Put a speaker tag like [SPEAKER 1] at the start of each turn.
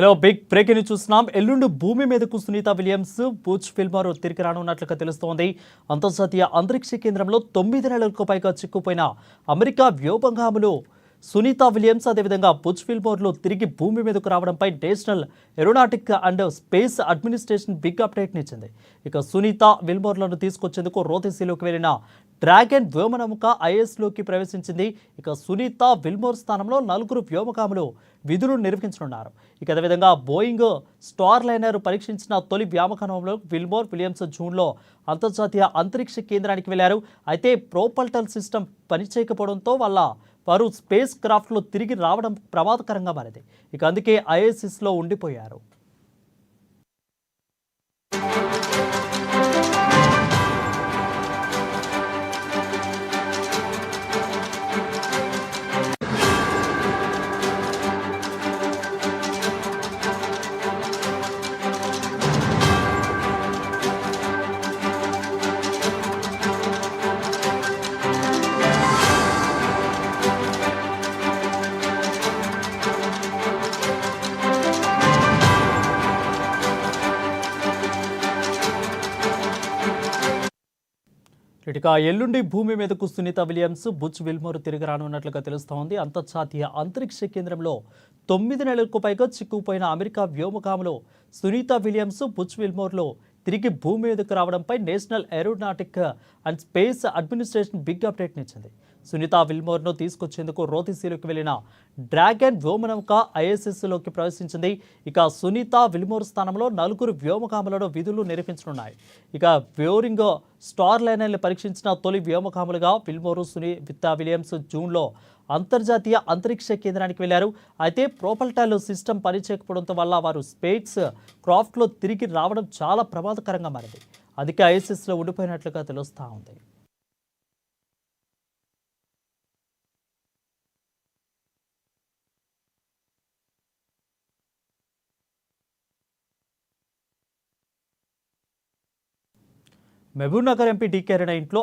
[SPEAKER 1] మరో big breaking చూస్తున్నాం. ఎల్లుండి భూమి మీదకు సునీత విలియమ్స్ బుచ్ విల్మర్ తిరిగి రానున్నట్లుగా తెలుస్తోంది. అంతర్జాతీయ అంతరిక్ష కేంద్రంలో 9 నెలలకు పైగా చిక్కుపోయిన అమెరికా వ్యోమగాములు సునీత విలియమ్స్ అదేవిధంగా బుచ్ విల్మర్లు తిరిగి భూమి మీదకు రావడంపై national aeronautic and space administration big అప్డేట్నిచ్చింది. ఇక సునీత విల్మర్లను తీసుకొచ్చేందుకు రోదసీలోకి వెళ్లిన డ్రాగన్ వ్యోమనౌక ఐఎస్లోకి ప్రవేశించింది. ఇక సునీత విల్మోర్ స్థానంలో 4 వ్యోమగాములు విధులు నిర్వహించనున్నారు. ఇక అదేవిధంగా బోయింగ్ స్టార్ లైనర్ పరీక్షించిన తొలి వ్యోమగామంలో విల్మోర్ విలియమ్స్ జూన్లో అంతర్జాతీయ అంతరిక్ష కేంద్రానికి వెళ్లారు. అయితే ప్రోపల్టల్ సిస్టమ్ పనిచేయకపోవడంతో వారు స్పేస్ క్రాఫ్ట్లో తిరిగి రావడం ప్రమాదకరంగా మారింది. ఇక అందుకే ఐఎస్ఎస్లో ఉండిపోయారు. ఇక ఎల్లుండి భూమి మీదకు సునీత విలియమ్స్ బుచ్ విల్మోర్ తిరిగి రానున్నట్లుగా తెలుస్తోంది. అంతర్జాతీయ అంతరిక్ష కేంద్రంలో 9 నెలలకు పైగా చిక్కుపోయిన అమెరికా వ్యోమగాములు సునీత విలియమ్స్ బుచ్ విల్మోర్లు తిరిగి భూమి మీదకు రావడంపై national aeronautic and space administration big అప్డేట్నిచ్చింది. సునీత విల్మోర్ను తీసుకొచ్చేందుకు రోదసీలోకి వెళ్లిన డ్రాగన్ వ్యోమనౌక ఐఎస్ఎస్లోకి ప్రవేశించింది. ఇక సునీత విల్మోర్ స్థానంలో 4 వ్యోమగాములను విధులు నిర్వహించనున్నాయి. ఇక బోయింగ్ స్టార్ లైనర్ని పరీక్షించిన తొలి వ్యోమగాములుగా విల్మోర్ సునీత విలియమ్స్ జూన్లో అంతర్జాతీయ అంతరిక్ష కేంద్రానికి వెళ్లారు. అయితే ప్రోపల్టల్ సిస్టమ్ పనిచేయకపోవడంతో వారు స్పేస్ క్రాఫ్ట్లో తిరిగి రావడం చాలా ప్రమాదకరంగా మారింది. అందుకే ఐఎస్ఎస్లో ఉండిపోయినట్లుగా తెలుస్తూ ఉంది. మహబూబ్ నగర్ ఎంపీ డీకే అరుణ ఇంట్లో